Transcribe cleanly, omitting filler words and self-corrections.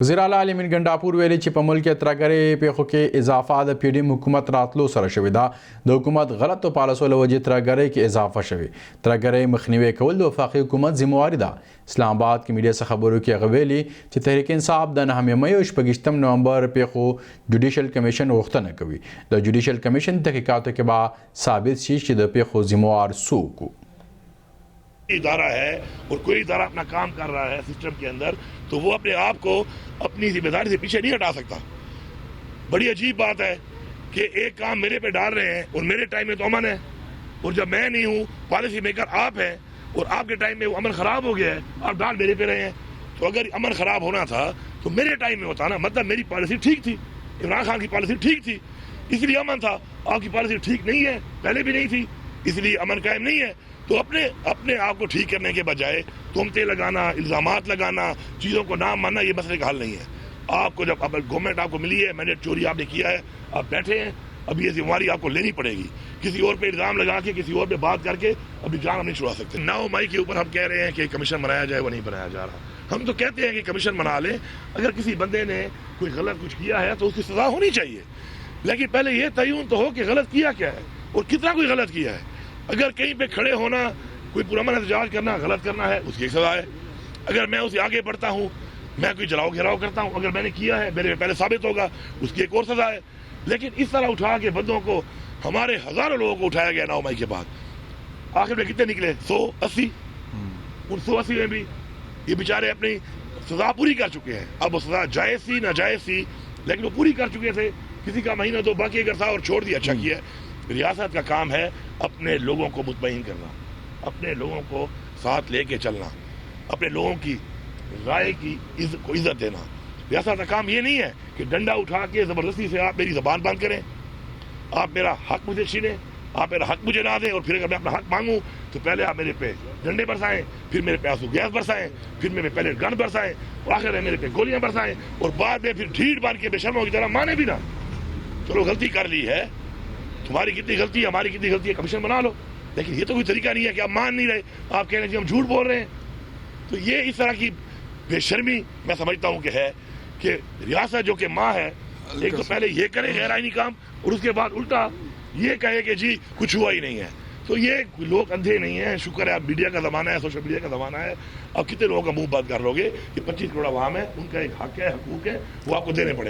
وزیر اعلی علي امین ګنډاپور ویلي چې په ملک کې ترهګرۍ پیښو کې اضافه د پی ډي ایم حکومت راتلو سره شوې ده. د حکومت غلطو پالیسیو له وجې ترهګرۍ کې اضافه شوې. ترهګرۍ مخنیوی کول د وفاقي حکومت ذمہواري ده. اسلام آباد کې میډیا څخه خبرو کې هغه ویلي چې تحریک انصاف د 9 مې او 26 نومبر پیښو جوډیشل کمیشن غوښتنه کوي. د جوډیشل کمیشن تحقیقاتو کې به ثابت شي چې د پیښو ذمہوار څوک وو. ادارہ ہے اور کوئی ادارہ اپنا کام کر رہا ہے سسٹم کے اندر تو وہ اپنے آپ کو اپنی ذمہ داری سے پیچھے نہیں ہٹا سکتا. بڑی عجیب بات ہے کہ ایک کام میرے پہ ڈال رہے ہیں اور میرے ٹائم میں تو امن ہے، اور جب میں نہیں ہوں پالیسی میکر آپ ہیں اور آپ کے ٹائم میں وہ امن خراب ہو گیا ہے، آپ ڈال میرے پہ رہے ہیں. تو اگر امن خراب ہونا تھا تو میرے ٹائم میں ہوتا نا، مطلب میری پالیسی ٹھیک تھی، عمران خان کی پالیسی ٹھیک تھی اس لیے امن تھا. آپ کی پالیسی ٹھیک نہیں ہے، پہلے بھی نہیں تھی اس لیے امن قائم نہیں ہے. تو اپنے آپ کو ٹھیک کرنے کے بجائے تہمتیں لگانا، الزامات لگانا، چیزوں کو نہ ماننا، یہ مسئلے کا حل نہیں ہے. آپ کو جب گورنمنٹ آپ کو ملی ہے، مینڈیٹ چوری آپ نے کیا ہے، آپ بیٹھے ہیں، اب یہ ذمہ آپ کو لینی پڑے گی. کسی اور پہ الزام لگا کے کسی اور پہ بات کر کے ابھی جان ہم نہیں چھڑا سکتے. 9 مئی کے اوپر ہم کہہ رہے ہیں کہ کمیشن بنایا جائے، وہ نہیں بنایا جا رہا. ہم تو کہتے ہیں کہ کمیشن بنا لیں. اگر کسی بندے نے کوئی غلط کچھ کیا ہے تو اس کی سزا ہونی چاہیے، لیکن پہلے یہ تعین تو ہو کہ غلط کیا کیا ہے اور کتنا کوئی غلط کیا ہے. اگر کہیں پہ کھڑے ہونا، کوئی پرامن احتجاج کرنا، غلط کرنا ہے، اس کی ایک سزا ہے. اگر میں اسے آگے بڑھتا ہوں، میں کوئی جلاؤ گھیراؤ کرتا ہوں، اگر میں نے کیا ہے میرے پہلے ثابت ہوگا، اس کی ایک اور سزا ہے. لیکن اس طرح اٹھا کے بندوں کو، ہمارے ہزاروں لوگوں کو اٹھایا گیا 9 مئی کے بعد. آخر میں کتنے نکلے؟ 180. ان 180 میں بھی یہ بیچارے اپنی سزا پوری کر چکے ہیں. اب وہ سزا جائز تھی ناجائز تھی، لیکن وہ پوری کر چکے تھے. کسی کا مہینہ تو باقی اگر تھا اور چھوڑ دیا، اچھا کیا. ریاست کا کام ہے اپنے لوگوں کو مطمئن کرنا، اپنے لوگوں کو ساتھ لے کے چلنا، اپنے لوگوں کی رائے کی کو عزت دینا. ریاست کا کام یہ نہیں ہے کہ ڈنڈا اٹھا کے زبردستی سے آپ میری زبان بند کریں، آپ میرا حق مجھے چھینیں، آپ میرا حق مجھے نہ دیں، اور پھر اگر میں اپنا حق مانگوں تو پہلے آپ میرے پہ ڈنڈے برسائیں، پھر میرے پہ آنسو گیس برسائیں، پھر میرے پہلے گن برسائیں، اور آخر میں میرے پہ گولیاں برسائیں، اور بعد میں پھر ڈھیٹ بن کے بے شرموں کی طرح مانے بھی نہ. چلو غلطی کر لی ہے، تمہاری کتنی غلطی ہے، ہماری کتنی غلطی ہے، کمیشن بنا لو. لیکن یہ تو کوئی طریقہ نہیں ہے کہ آپ مان نہیں رہے، آپ کہہ رہے ہیں جی ہم جھوٹ بول رہے ہیں. تو یہ اس طرح کی بے شرمی میں سمجھتا ہوں کہ ہے کہ ریاست جو کہ ماں ہے، ایک تو پہلے یہ کرے غیر آئینی کام، اور اس کے بعد الٹا یہ کہے کہ جی کچھ ہوا ہی نہیں ہے. تو یہ لوگ اندھے نہیں ہیں. شکر ہے اب میڈیا کا زمانہ ہے، سوشل میڈیا کا زمانہ ہے. اب کتنے لوگوں کا منہ بند کر لو گے؟ کہ 25 کروڑ عوام ہے، ان کا ایک حق ہے، حقوق ہے، وہ آپ کو دینے پڑے.